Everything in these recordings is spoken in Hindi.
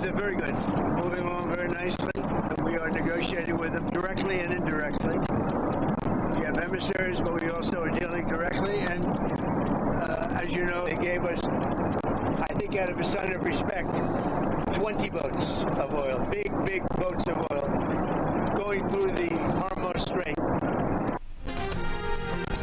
they're very good, moving along very nicely. We are negotiating with them directly and indirectly. We have emissaries, but we also are dealing directly. And as you know, they gave us, I think out of a sign of respect, 20 boats of oil, big boats of oil, going through the Hormuz Strait.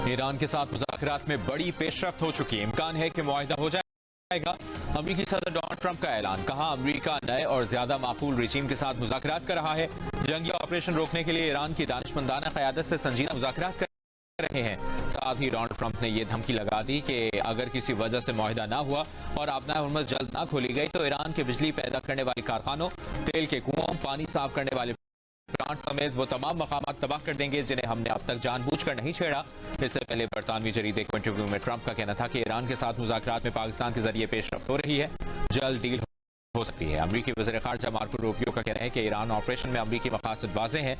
Iran के साथ मुज़ाकरात में बड़ी पेशरफ्त हो चुकी है। इम्कान है कि मुआहिदा हो जाएगा। अमरीकी सदर डोनाल्ड ट्रंप का ऐलान। कहा, अमरीका नए और ज्यादा माकूल रिजीम के साथ मुज़ाकरात कर रहा है। जंगी ऑपरेशन रोकने के लिए ईरान की दानिशमंदाना क़यादत से संजीदा मुज़ाकरात कर रहे हैं। साथ ही डोनाल्ड ट्रंप ने यह धमकी लगा दी कि अगर किसी वजह से मुआहिदा ना हुआ और आबनाए हुर्मुज़ जल्द ना खोली गई तो ईरान के बिजली पैदा करने वाले कारखानों, तेल के कुओं, पानी साफ करने वाले प्लांट समेत वो तमाम मकामात तबाह कर देंगे जिन्हें हमने अब तक जानबूझकर नहीं छेड़ा। इससे पहले बरतानवी जरीदे को इंटरव्यू में ट्रंप का कहना था कि ईरान के साथ मुज़ाकरात में पाकिस्तान के जरिए पेशरफ्त हो रही है, जल्द डील हो सकती है। अमरीकी वज़ीर ख़ारजा मार्को रूबियो का कहना है कि ईरान ऑपरेशन में अमरीकी मकासद वाज़ेह हैं।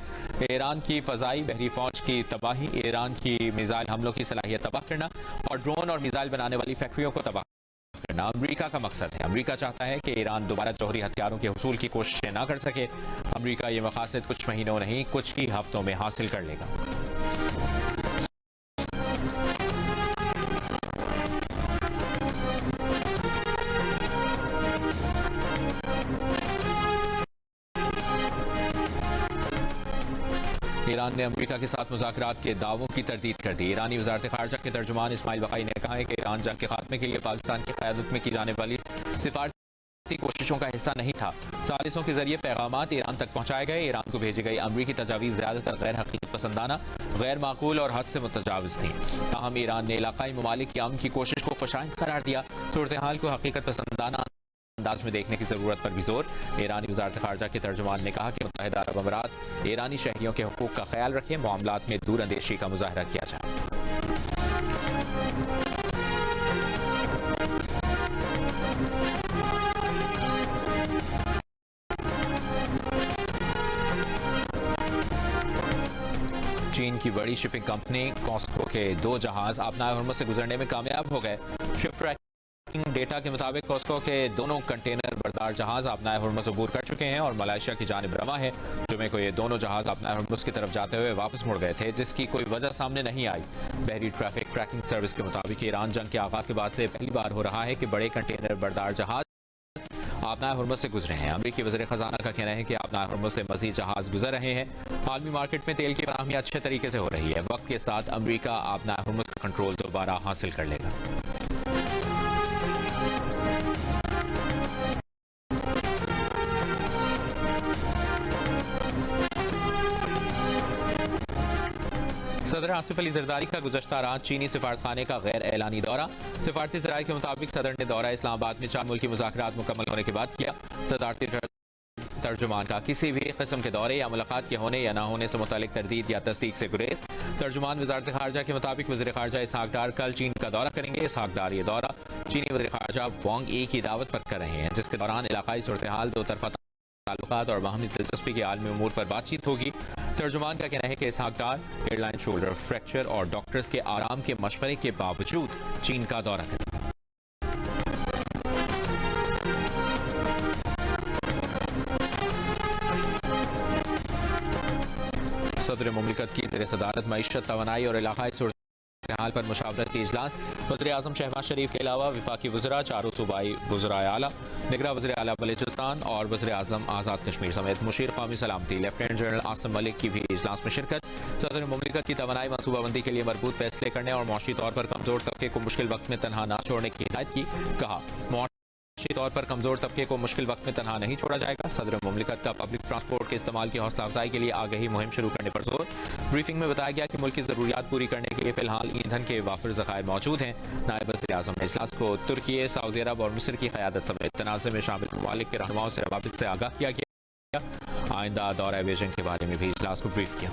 ईरान की फ़ज़ाई बहरी फ़ौज की तबाही, ईरान की मिसाइल हमलों की सलाहियत तबाह करना और ड्रोन और मिसाइल बनाने वाली फैक्ट्रियों को तबाह करना अमरीका का मकसद है। अमरीका चाहता है कि ईरान दोबारा जौहरी हथियारों के हुसूल की कोशिशें ना कर सके। अमरीका ये मकासद कुछ महीनों नहीं, कुछ ही हफ्तों में हासिल कर लेगा। ईरान ने अमरीका के साथ मुज़ाकरात के दावों की तरदीद कर दी। ईरानी वज़ारत ख़ारजा के तर्जुमान इस्माइल बक़ाई ने कहा है कि ईरान जंग के खात्मे के लिए पाकिस्तान की क़यादत में की जाने वाली सिफारती कोशिशों का हिस्सा नहीं था। सालिसों के जरिए पैगामात ईरान तक पहुँचाए गए। ईरान को भेजी गई अमरीकी तजावीज़ ज़्यादातर गैर हकीकत पसंदाना, गैर माकूल और हद से मुतजाविज़ थी। ताहम ईरान ने इलाक़ाई ममालिक की अमन की कोशिश को खुशाइंद करार दिया। सूरत हाल को हकीकत पसंदाना अंदाज में देखने की जरूरत पर भी जोर। ईरानी वज़ारत ख़ारजा के तर्जुमान ने कहा कि मुत्तहिदा अरब अमीरात ईरानी शहरियों के हुकूक का ख्याल रखें, मामलात में दूरअंदेशी का मुज़ाहरा किया जाए। चीन की बड़ी शिपिंग कंपनी कॉस्को के 2 जहाज आबनाए हुर्मुज़ से गुजरने में कामयाब हो गए। शिप ट्रैकिंग डेटा के मुताबिक कॉस्को के दोनों कंटेनर बरदार जहाज आबनाए हुर्मुज़ अबूर कर चुके हैं और मलेशिया की जानिब रवा है। जुमे को ये दोनों जहाज आबनाए हुर्मुज़ की तरफ जाते हुए वापस मुड़ गए थे, जिसकी कोई वजह सामने नहीं आई। बहरी ट्रैफिक ट्रैकिंग सर्विस के मुताबिक ईरान जंग के आगाज के बाद से पहली बार हो रहा है कि बड़े कंटेनर बरदार जहाज आबनाए हुर्मुज़ से गुजरे हैं। अमरीकी वज़ीर ख़ज़ाना का कहना है कि आबनाए हुर्मुज़ से मज़ीद जहाज गुजर रहे हैं। आलमी मार्केट में तेल की फराहमी अच्छे तरीके से हो रही है। वक्त के साथ अमरीका आबनाए हुर्मुज़ का कंट्रोल दोबारा हासिल कर लेगा। सदर आसिफ अली जरदारी का गुज़श्ता रात चीनी सिफारतखाने का गैर एलानी दौरा। सिफारती ज़राए के मुताबिक सदर ने दौरा इस्लामाबाद में 4 मुल्की मुज़ाकरात मुकम्मल होने के बाद किया। सदारती तर्जुमान का किसी भी किस्म के दौरे या मुलाकात के होने या ना होने से मुतालिक तरदीद या तस्दीक से गुरेज। तर्जुमान वज़ारत ख़ारजा के मुताबिक वज़ीर ख़ारजा इसहाक डार कल चीन का दौरा करेंगे। इसहाक डार ये दौरा चीनी वज़ीर ख़ारजा वांग ई की दावत पर कर रहे हैं, जिसके दौरान इलाकाई सूरत हाल, दो तरफ़ा ताल्लुकात और बाहमी दिलचस्पी के आलमी उमूर पर बातचीत होगी। तर्जुमान का कहना है कि इसहाक डार एयरलाइन शोल्डर फ्रैक्चर और डॉक्टर्स के आराम के मशवरे के बावजूद चीन का दौरा करें। सदर मुमलिकत की ज़ेर सदारत मईशत, तवानाई और इलाकाई सूरत हाल पर मुशावरती इजलास। वज़ीर आज़म शहबाज शरीफ के अलावा वफाकी वज़रा, चारों सूबाई वज़राए आला, निगरान वज़ीर आला बलूचिस्तान और वज़ीर आज़म आज़ाद कश्मीर समेत मुशीर क़ौमी सलामती लेफ्टिनेंट जनरल आसिम मलिक की भी इजलास में शिरकत। सदर मुमलिकत की तवानाई मनसूबाबंदी के लिए मरबूत फैसले करने और मुआशी तौर पर कमज़ोर तबके को मुश्किल वक्त में तनहा न छोड़ने की हिदायत की। कहा, मुआशी तौर पर कमज़ोर तबके को मुश्किल वक्त में तनहा नहीं छोड़ा जाएगा। सदर मुमलिकत का पब्लिक ट्रांसपोर्ट के इस्तेमाल की हौसला अफजाई के लिए आगही मुहिम शुरू करने पर जोर। ब्रीफिंग में बताया गया कि मुल्क की ज़रूरियात पूरी करने के लिए फ़िलहाल ईंधन के वाफिर ज़खायर मौजूद हैं। नायब वज़ीर आज़म ने इजलास को तुर्की, सऊदी अरब और मिस्र की क़यादत समेत तनाज़े में शामिल ममालिक के रहनुमाओं से रवाबित से आगाह किया गया। आइंदा दौरा बीजिंग के बारे में भी इजलास को ब्रीफ किया।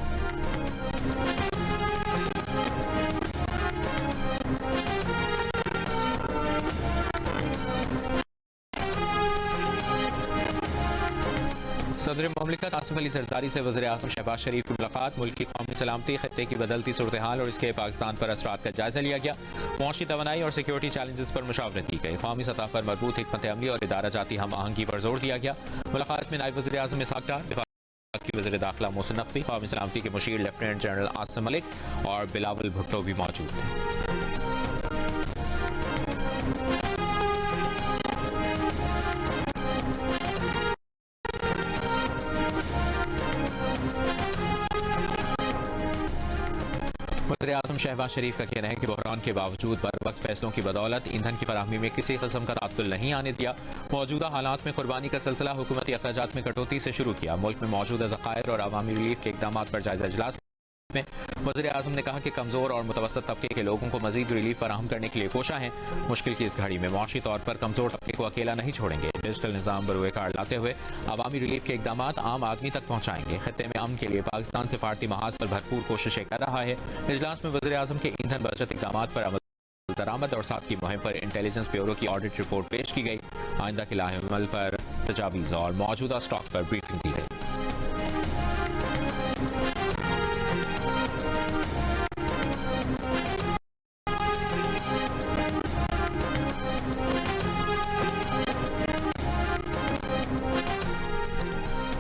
सदर ममलिकत आसिफ अली जरदारी से वज़ीर आज़म शहबाज शरीफ की मुलाकात। मुल्क की कौमी सलामती, खत्ते की बदलती सूरत हाल और इसके पाकिस्तान पर असरात का जायजा लिया गया। मुआशी तवानाई और सिक्योरिटी चैलेंजेस पर मुशावरत की गई। कौमी सतह पर मजबूत हिकमत अमली और इदारा जाती हम आहंगी पर जोर दिया गया। मुलाकात में नायब वज़ीर आज़म इसहाक डार, दिफा की वज़ीर दाखिला मोहसिन नकवी, कौमी सलामती के मुशीर लेफ्टिनेंट जनरल आसिम मलिक और बिलावल भुट्टो भी मौजूद थे। वज़ीर आज़म शहबाज शरीफ का कहना है कि बहरान के बावजूद बर वक्त फैसलों की बदौलत ईंधन की फराहमी में किसी किस्म का तात्तुल नहीं आने दिया। मौजूदा हालात में कुर्बानी का सिलसिला हुकूमती अखराजात में कटौती से शुरू किया। मुल्क में मौजूदा ज़खायर और अवामी रिलीफ के इकदाम पर जायजा इजलास में वज़ीर आज़म ने कहा कि कमज़ोर और मुतवस्सित तबके के लोगों को मज़ीद रिलीफ फराहम करने के लिए कोशा है। मुश्किल की इस घड़ी में मुआशी तौर पर कमज़ोर तबके को अकेला नहीं छोड़ेंगे। डिजिटल निज़ाम बरूए कार लाते हुए अवामी रिलीफ के इकदाम आम आदमी तक पहुँचाएंगे। खत्ते में अमन के लिए पाकिस्तान सिफारती महाज पर भरपूर कोशिशें कर रहा है। इजलास में वज़ीर आज़म के ईंधन बचत इकदाम पर अमल दरामद और साथ की मुहिम पर इंटेलिजेंस ब्यूरो की ऑडिट रिपोर्ट पेश की गई। आइंदा के लाहेमल पर तजावीज़ और मौजूदा स्टॉक पर ब्रीफिंग दी गई।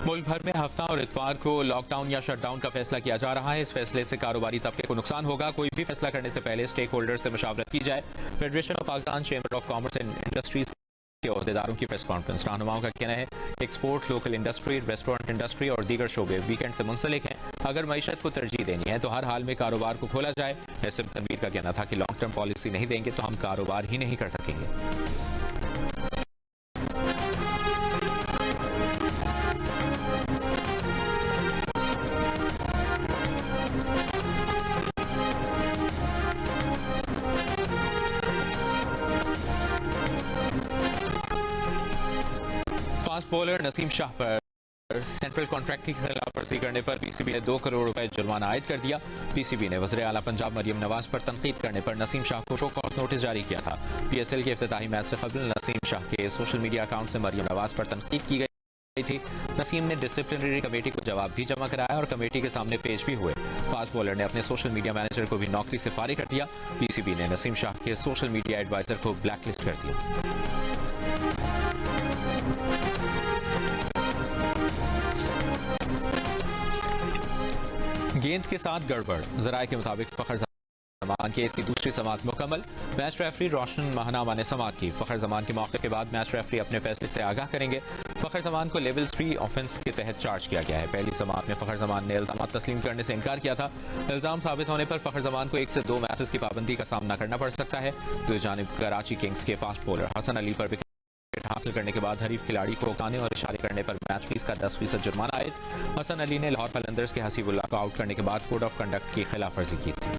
मुल्क भर में हफ्ता और इतवार को लॉकडाउन या शटडाउन का फैसला किया जा रहा है। इस फैसले से कारोबारी तबके को नुकसान होगा। कोई भी फैसला करने से पहले स्टेक होल्डर से मशावरत की जाए। Federation of Pakistan chamber of commerce and industries के अहदेदारों की प्रेस कॉन्फ्रेंस। रहनुमाओं का कहना है export, local industry, restaurant industry और दीगर शोबे वीकेंड से मुंसलिक हैं। अगर मईशत को तरजीह देनी है तो हर हाल में कारोबार को खोला जाए। ऐसे तनवीर का कहना था कि लॉन्ग टर्म पॉलिसी नहीं देंगे तो हम कारोबार ही नहीं कर सकेंगे। फास्ट बॉलर नसीम शाह पर सेंट्रल कॉन्ट्रैक्ट की खिलाफ वर्जी करने पर पीसीबी ने 2 करोड़ रुपए जुर्माना आयद कर दिया। पीसीबी ने वज़ीर आला पंजाब मरियम नवाज पर तनकीद करने पर नसीम शाह को शो कॉज नोटिस जारी किया था। पीएसएल के इफ्तिताही मैच से कबल नसीम शाह के सोशल मीडिया अकाउंट से मरियम नवाज पर तनकीद की गई थी। नसीम ने डिसिप्लिनरी कमेटी को जवाब भी जमा कराया और कमेटी के सामने पेश भी हुए। फास्ट बॉलर ने अपने सोशल मीडिया मैनेजर को भी नौकरी से फारिग कर दिया। पीसीबी ने नसीम शाह के सोशल मीडिया एडवाइजर को ब्लैकलिस्ट कर दिया। गेंद के साथ गड़बड़, जराये के मुताबिक फखर जमान केस की दूसरी समाअत मुकम्मल। मैच रेफरी रोशन महानामा ने समाअत की। फखर जमान के मौके के बाद मैच रेफरी अपने फैसले से आगाह करेंगे। फखर जमान को लेवल 3 ऑफेंस के तहत चार्ज किया गया है। पहली समाअत में फखर जमान ने इल्जाम तस्लीम करने से इनकार किया था। इल्जाम साबित होने पर फखर जमान को 1 से 2 मैचेस की पाबंदी का सामना करना पड़ सकता है। दूसरी जानिब कराची किंग्स के फास्ट बॉलर हसन अली पर हासिल करने के बाद हरीफ खिलाड़ी को उकसाने और इशारे करने पर मैच फीस का 10% जुर्माना आयद। हसन अली ने लाहौर कलंदर्स के हसीबुल्लाह को आउट करने के बाद कोड ऑफ कंडक्ट की खिलाफ वर्जी की थी।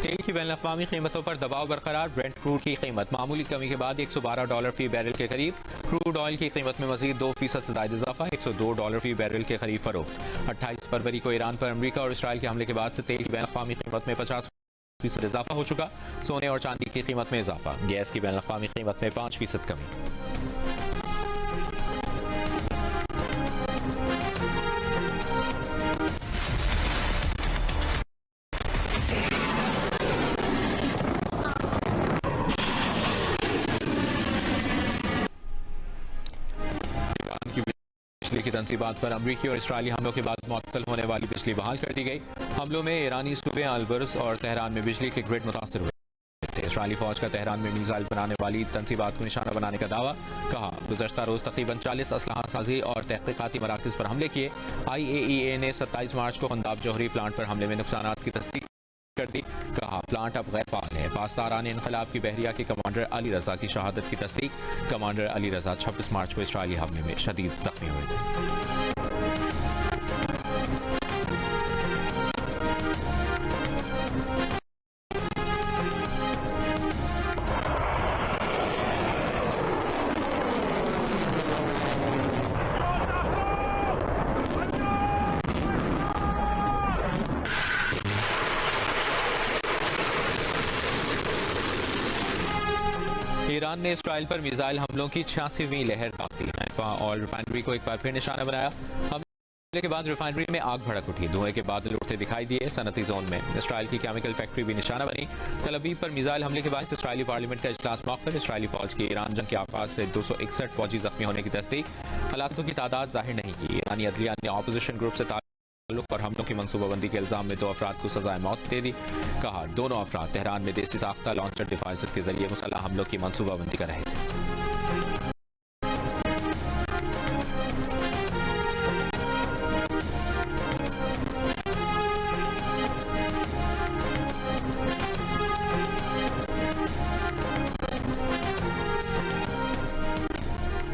तेल की बैनुल-अक़वामी कीमतों पर दबाव बरकरार। ब्रेंट क्रूड की कीमत मामूली कमी के बाद $112 फी बैरल के करीब। क्रूड ऑयल की कीमत में मजीद 2% से ज्यादा इजाफा, $102 फी बैरल के करीब फरोख्त। 28 फरवरी को ईरान पर अमरीका और इसराइल के हमले के बाद से तेल की बैनुल-अक़वामी कीमत में 50% इजाफा हो चुका। सोने और चांदी की कीमत में इजाफा, गैस की बैनुल-अक़वामी कीमत में 5% कमी। बिजली की तनसीबात पर अमरीकी और इसराइली हमलों के बाद मुअत्तल होने वाली बिजली बहाल कर दी गई। हमलों में ईरानी सूबे अलबर्स और तेहरान में बिजली के ग्रिड मुतासर हुए थे। इसराइली फौज का तेहरान में मिसाइल बनाने वाली तनसीबात को निशाना बनाने का दावा। कहा गुज़श्ता रोज तकरीबन 40 असलहा साजी और तहकीकाती मराकज़ पर हमले किए। IAEA ने 27 मार्च को खंदाब जौहरी प्लांट पर हमले में नुकसान की तस्दीक कर दी। कहा प्लांट अब गैर फाल है। पासदारान इनकलाब की बहरिया के कमांडर अली रजा की शहादत की तस्दीक। कमांडर अली रजा 26 मार्च को इसराइली हमले में शदीद जख्मी हुए थे। ईरान ने इसराइल पर मिसाइल हमलों की 86वीं लहर दाग दी है और रिफाइनरी को एक बार फिर निशाना बनाया। हमले के बाद रिफाइनरी में आग भड़क उठी, धुएं के बादल उठते दिखाई दिए। सनती जोन में इसराइल की केमिकल फैक्ट्री भी निशाना बनी। तल अवीव पर मिसाइल हमले के बाद इसराइली पार्लियामेंट का इजलास मौखर। इसराइली फौज के ईरान जंग के आगाज से 261 फौजी जख्मी होने की तस्दीक। हलाकतों की तादाद जाहिर नहीं की। ईरानी अदलिया ने अपोजिशन ग्रुप से ताल्लुक और हमलों की मनसूबाबंदी के इल्जाम में 2 अफराद को सजाए मौत दे दी। कहा दोनों अफराद तेहरान में देसी साख्ता लॉन्चर डिवाइसेस के जरिए मुसल्लह हमलों की मनसूबाबंदी कर रहे थे।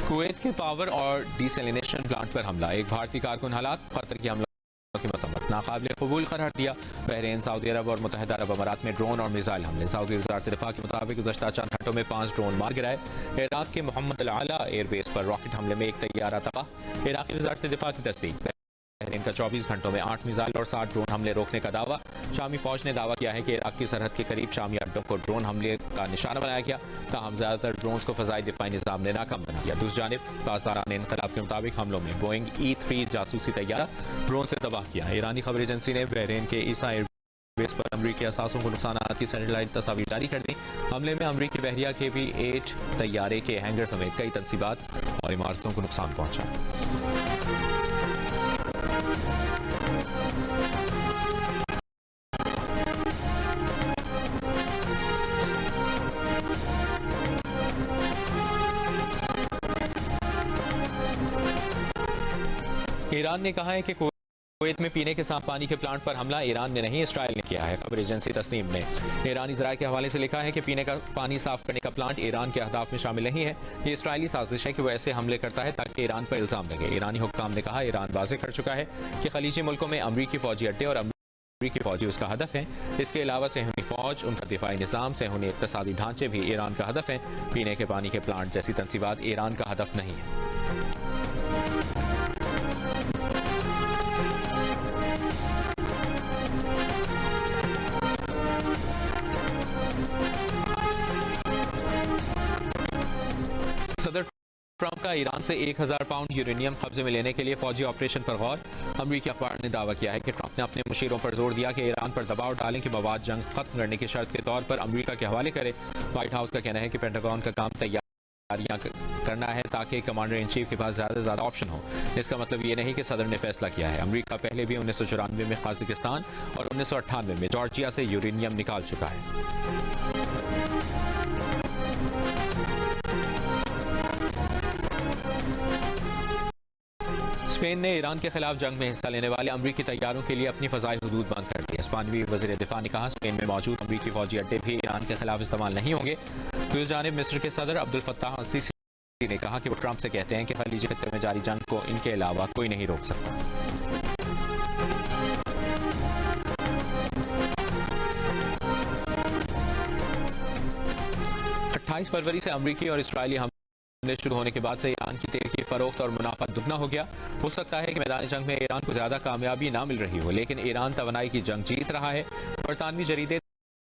कुवैत के पावर और डिसैलिनेशन प्लांट पर हमला, एक भारतीय कारकुन हलाक। कतर की हमलों की मसम्मत नाकाबिल कबूल करार दिया। बहरीन, सऊदी अरब और मुत्तहिदा अरब अमारात में ड्रोन और मिसाइल हमले। सऊदी वज़ारत दिफा के मुताबिक गुज़श्ता चंद घंटों में 5 ड्रोन मार गिराए। इराक के मोहम्मद अल आला एयरबेस पर रॉकेट हमले में एक तैयारा तबाह। इराकी वज़ारत दिफा की तस्दीक। बहरीन का 24 घंटों में 8 मिसाइल और 7 ड्रोन हमले रोकने का दावा। शामी फौज ने दावा किया है कि इराक की सरहद के करीब शामी अड्डों को ड्रोन हमले का निशाना बनाया गया, ताहम ज्यादातर ड्रोन को फजाई दिफाई निजाम ने नाकाम बना दिया। दूसरी जानिब पासदारान इनकलाब के मुताबिक हमलों में बोइंग E-3 जासूसी तैयारा ड्रोन से तबाह किया। ईरानी खबर एजेंसी ने बहरीन के ईसा एयरबेस पर अमरीकी असासों को नुकसान की सैटेलाइट तस्वीर जारी कर दी। हमले में अमरीकी बहरिया के भी-8 तैयारे के हैंगर समेत कई तनसीबात और इमारतों को नुकसान पहुंचा। ईरान ने कहा है कि कुवैत में पीने के साफ पानी के प्लांट पर हमला ईरान ने नहीं, इसराइल ने किया है। खबर एजेंसी तस्नीम ने ईरानी ज़राए के हवाले से लिखा है कि पीने का पानी साफ करने का प्लांट ईरान के अहदाफ में शामिल नहीं है। ये इसराइली साजिश है कि वो ऐसे हमले करता है ताकि ईरान पर इल्जाम लगे। ईरानी हुक्काम ने कहा ईरान वाज़ेह कर चुका है कि खलीजी मुल्कों में अमरीकी फौजी अड्डे और अमरीकी फौजी उसका हदफ है। इसके अलावा सेहूनी फौज, उनका दिफाई निज़ाम, सेहूनी इक़्तिसादी ढांचे भी ईरान का हदफ है। पीने के पानी के प्लांट जैसी तनसीबात ईरान का हदफ नहीं है। सदर ट्रंप का ईरान से 1000 पाउंड यूरेनियम कब्जे में लेने के लिए फौजी ऑपरेशन पर गौर। अमरीकी अखबार ने दावा किया है कि ट्रंप ने अपने मुशीरों पर जोर दिया कि ईरान पर दबाव डालें कि मवाद जंग खत्म करने की शर्त के तौर पर अमरीका के हवाले करे। व्हाइट हाउस का कहना है कि पेंटागन का काम तैयारियां करना है ताकि कमांडर इन चीफ के पास ज्यादा से ज्यादा ऑप्शन हो। इसका मतलब ये नहीं कि सदर ने फैसला किया है। अमरीका पहले भी 1994 में कजाकिस्तान और 1998 में जॉर्जिया से यूरेनियम निकाल चुका है। स्पेन ने ईरान के खिलाफ जंग में हिस्सा लेने वाले अमरीकी तैयारों के लिए अपनी फजाई हदूद बंद कर दी। स्पेनी वज़ीर दिफा ने कहा स्पेन में मौजूद अमरीकी फौजी अड्डे भी ईरान के खिलाफ इस्तेमाल नहीं होंगे। दूसरी जानिब मिस्र के सदर अब्दुल फत्ताह अल-सीसी ने कहा कि वो ट्रंप से कहते हैं कि खलीजी खत्ते में जारी जंग को इनके अलावा कोई नहीं रोक सकता। 28 फरवरी से अमरीकी और इसराइली हमले शुरू होने के बाद से ईरान की तेल की फरोख्त और मुनाफा दुगना हो गया। हो सकता है कि मैदान जंग में ईरान को ज्यादा कामयाबी ना मिल रही हो, लेकिन ईरान तवानाई की जंग जीत रहा है। बरतानवी जरीदे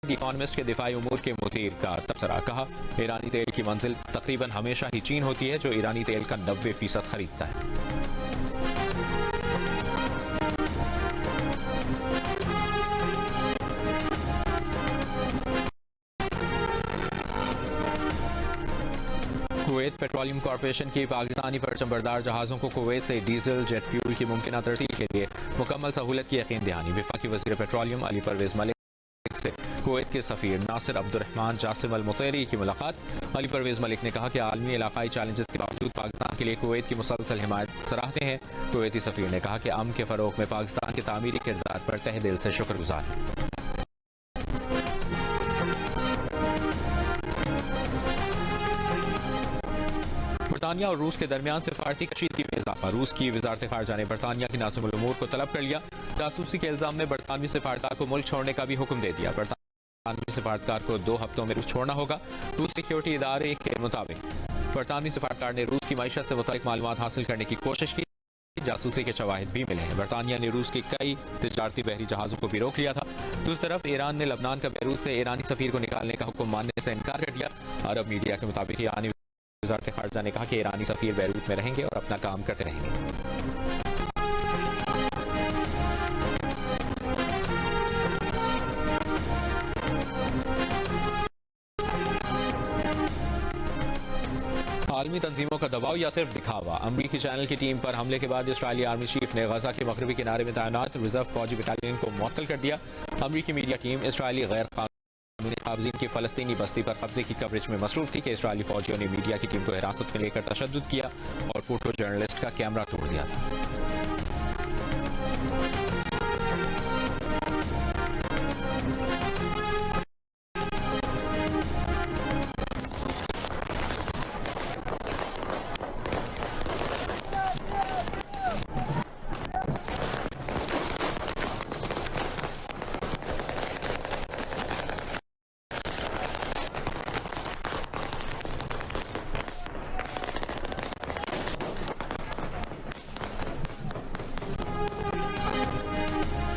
द इकोनॉमिस्ट के दिफाई उमूर के मुदीर का तबसरा। कहा ईरानी तेल की मंजिल तकरीबन हमेशा ही चीन होती है, जो ईरानी तेल का 90% खरीदता है। कुवैत पेट्रोलियम कॉर्पोरेशन की पाकिस्तानी परचमबरदार जहाज़ों को कुवैत से डीजल जेट फ्यूल की मुमकिन तरसील के लिए मुकम्मल सहूलत की यकीन दहानी। वफाकी वज़ीर पेट्रोलियम अली परवेज मलिक से कुवैत के सफ़ीर नासिर अब्दुर्रहमान जासिम अल मुतैरी की मुलाकात। अली परवेज मलिक ने कहा कि आलमी इलाकाई चैलेंजेस के बावजूद पाकिस्तान के लिए कुवैत की मुसलसल हिमायत सराहते हैं। कुवैती सफ़ीर ने कहा कि अमन के फ़रोग़ में पाकिस्तान के तामीरी किरदार पर तहे दिल से शुक्रगुजार हैं। बरतानिया और रूस के दरमियान सिफारती कशीदगी में इजाफा। रूस की वजारत खारजा ने बरतानिया की नाज़िमुल उमूर को तलब कर लिया। जासूसी के इल्जाम में बरतानवी सिफारतदार को मुल्क छोड़ने का भी हुक्म दे दिया। बरतानवी सिफारतदार को 2 हफ्तों में रूस छोड़ना होगा। रूस सिक्योरिटी इदारे के मुताबिक बरतानवी सिफारतदार ने रूस की मईशत से मुतालिक मालूमात हासिल करने की कोशिश की। जासूसी के शवाहिद भी मिले हैं। बरतानिया ने रूस की कई तिजारती बहरी जहाज़ों को भी रोक लिया था। दूसरी तरफ ईरान ने लबनान का बैरूत से ईरानी सफीर को निकालने का हुक्म मानने से इनकार कर दिया। अरब मीडिया के मुताबिक ईरानी वज़ारत ख़ारजा ने कहा कि ईरानी सफीर बैरूत में रहेंगे और अपना काम करते रहेंगे। आलमी तंजीमों का दबाव या सिर्फ दिखावा। अमरीकी चैनल की टीम पर हमले के बाद इसराइली आर्मी चीफ ने गजा के मगरबी किनारे में तैनात रिजर्व फौजी बटालियन को मुअत्तल कर दिया। अमरीकी मीडिया टीम इसराइली गैर कानूनी काबजीन की फलस्तीनी बस्ती पर कब्जे की कवरेज में मसरूफ थी कि इसराइली फौजियों ने मीडिया की टीम को हिरासत में लेकर तशद्दुद किया और फोटो जर्नलिस्ट का कैमरा तोड़ दिया था।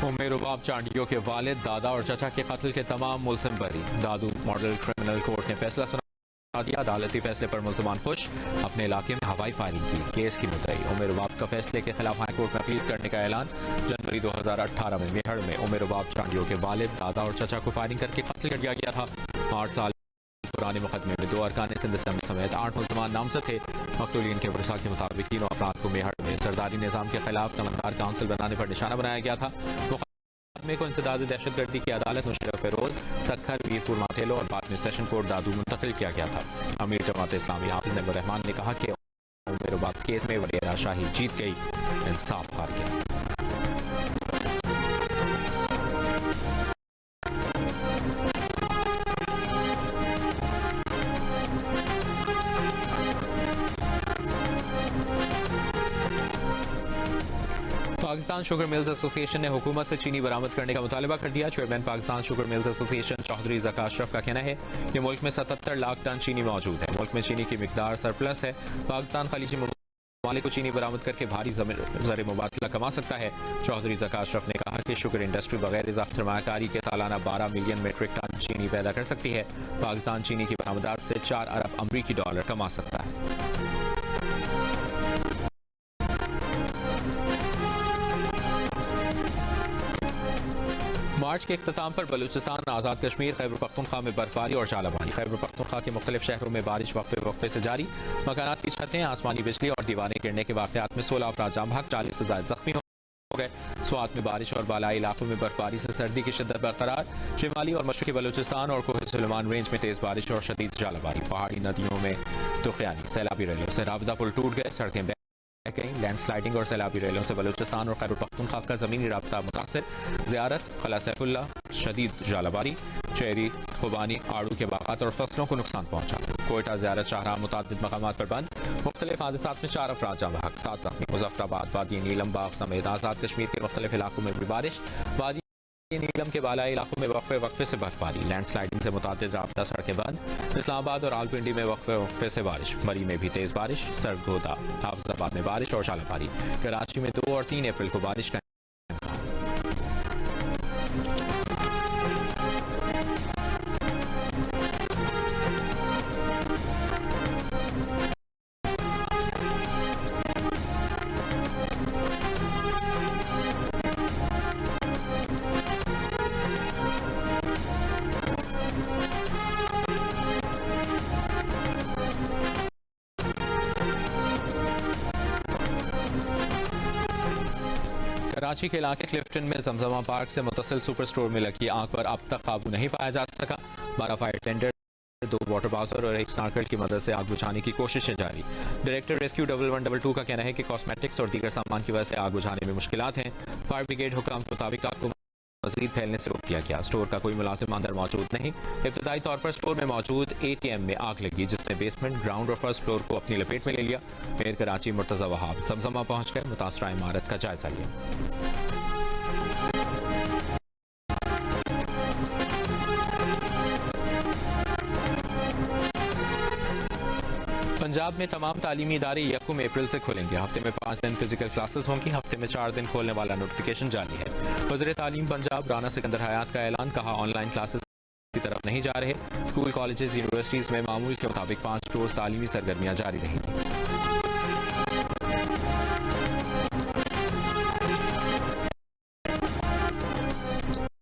उमेर रुबाब चांडियों के वालिद, दादा और चचा के कत्ल के तमाम मुलजिम बरी। दादू मॉडल क्रिमिनल कोर्ट ने फैसला सुना दिया। अदालती फैसले पर मुलजमान खुश। अपने इलाके में हवाई फायरिंग की। केस की मुद्दई उमेर रुबाब का फैसले के खिलाफ हाईकोर्ट में अपील करने का ऐलान। जनवरी 2018 में मेहड़ में उमेर रुबाब चांडियों के वालिद, दादा और चचा को फायरिंग करके कत्ल कर दिया गया था। 8 साल पुराने मुकदमे में 2 अरकान सिंध असम्बली समेत 8 मुलजमान नामजद थे। मकतूलीन के वरसा के मुताबिक 3 अफराद को मेहड़ में सरदारी निज़ाम के खिलाफ तमन्नार काउंसिल बनाने पर निशाना बनाया गया था। मुकदमे को इंसदाद दहशतगर्दी की अदालत मुशर्रफ फिरोज, सखर, वीरपुर माथेलो और बाद में सेशन कोर्ट दादू मुंतकिल किया गया था। अमीर जमात इस्लामी हाफिज नईमुर रहमान ने कहा कि उमेर रुबाब केस में वडेरा शाही जीत गई, इंसाफ हार गया। पाकिस्तान शुगर मिल्स एसोसिएशन ने हुकूमत से चीनी बरामद करने का मुतालबा कर दिया। Chairman Pakistan sugar mills association Chaudhry Zaka Ashraf का कहना है कि मुल्क में 77 लाख टन चीनी मौजूद है। मुल्क में चीनी की मिकदार सरप्लस है। पाकिस्तान खलीजी ममालिक को चीनी बरामद करके भारी ज़र मुबादला कमा सकता है। चौधरी ज़का अशरफ ने कहा कि शुगर इंडस्ट्री बगैर इजाफी सरमायाकारी के सालाना 12 मिलियन मीट्रिक टन चीनी पैदा कर सकती है। पाकिस्तान चीनी की बरामदात से 4 अरब अमरीकी डॉलर कमा सकता है। मार्च के इख्तिताम पर बलूचिस्तान, आज़ाद कश्मीर, खैबर पख्तूनख्वा में बर्फबारी और जालाबारी। खैबर पख्तूनख्वा के मुख्तलिफ शहरों में बारिश वक्फे से जारी। मकानात की छतें, आसमानी बिजली और दीवारें गिरने के वाक़यात में 16 अफराद जाम बहक, 40 से ज़ायद जख्मी हो गए। स्वात में बारिश और बालाई इलाकों में बर्फबारी से सर्दी की शिद्दत बरकरार। शिमाली और मशरक़ी बलूचिस्तान और कोह सुलेमान रेंज में तेज़ बारिश और शदीद जालाबारी। पहाड़ी नदियों में तुफ़यानी सैलाबी रैलियों से राबता पुल टूट गए, सड़कें कहीं लैंडस्लाइडिंग और सैलाबी रैलियों से बलूचिस्तान और खैबर पख्तूनख्वा का ज़मीनी राब्ता मुतासर। ज़ियारत, क़ला सैफुल्ला, शदीद जालाबारी, चेरी, खुबानी, आड़ू के बागात और फसलों को नुकसान पहुंचा। कोयटा ज़ियारत शाहराह मुतादिद मकामात पर बंद। मुख्तलिफ हादसात में 4 अफराद जाम बहक, 7 जख्मी। मुजफ्फराबाद, वादी नीलम, बाग समेत आज़ाद कश्मीर के मुख्तलिफ इलाकों में भी बारिश। वादी नीलम के बालाई इलाकों में वक्फे से बर्फबारी। लैंडस्लाइडिंग से मुतादिद राब्ता सड़कें बंद। इस्लामाबाद और रावलपिंडी में वक्फे से बारिश। मरी में भी तेज़ बारिश। सरगोदा, हाफिजाबाद में बारिश और जालाबारी। कराची में 2 और 3 अप्रैल को बारिश का कराची के इलाके क्लिफ्टन में जमजमा पार्क से मुतसिल सुपर स्टोर में लगी आग पर अब तक काबू नहीं पाया जा सका। 12 फायर टेंडर, 2 वाटर बाउसर और 1 स्नार्कल की मदद से आग बुझाने की कोशिशें जारी। डायरेक्टर रेस्क्यू 1122 का कहना है कि कॉस्मेटिक्स और दीगर सामान की वजह से आग बुझाने में मुश्किलात हैं। फायर ब्रिगेड हुकाम के मुताबिक आग को मजीद फैलने से रोक दिया गया। स्टोर का कोई मुलाजिम अंदर मौजूद नहीं। इब्तदाई तौर पर स्टोर में मौजूद ATM में आग लगी, जिसने बेसमेंट, ग्राउंड और फर्स्ट फ्लोर को अपनी लपेट में ले लिया। मेयर कराची मुर्तज़ा वहाब जमजमा पहुंच कर मुतासरा इमारत का जायजा लिया। पंजाब में तमाम तालीमी इदारे 1 अप्रैल से खुलेंगे। हफ्ते में 5 दिन फिजिकल क्लासेस होंगी। हफ्ते में 4 दिन खोलने वाला नोटिफिकेशन जारी है। वज़ीर तालीम पंजाब राना सिकंदर हयात का ऐलान, कहा ऑनलाइन क्लासेस की तरफ नहीं जा रहे। स्कूल, कॉलेजेस, यूनिवर्सिटीज में मामूल के मुताबिक 5 रोज तालीमी सरगर्मियां जारी रहेंगी।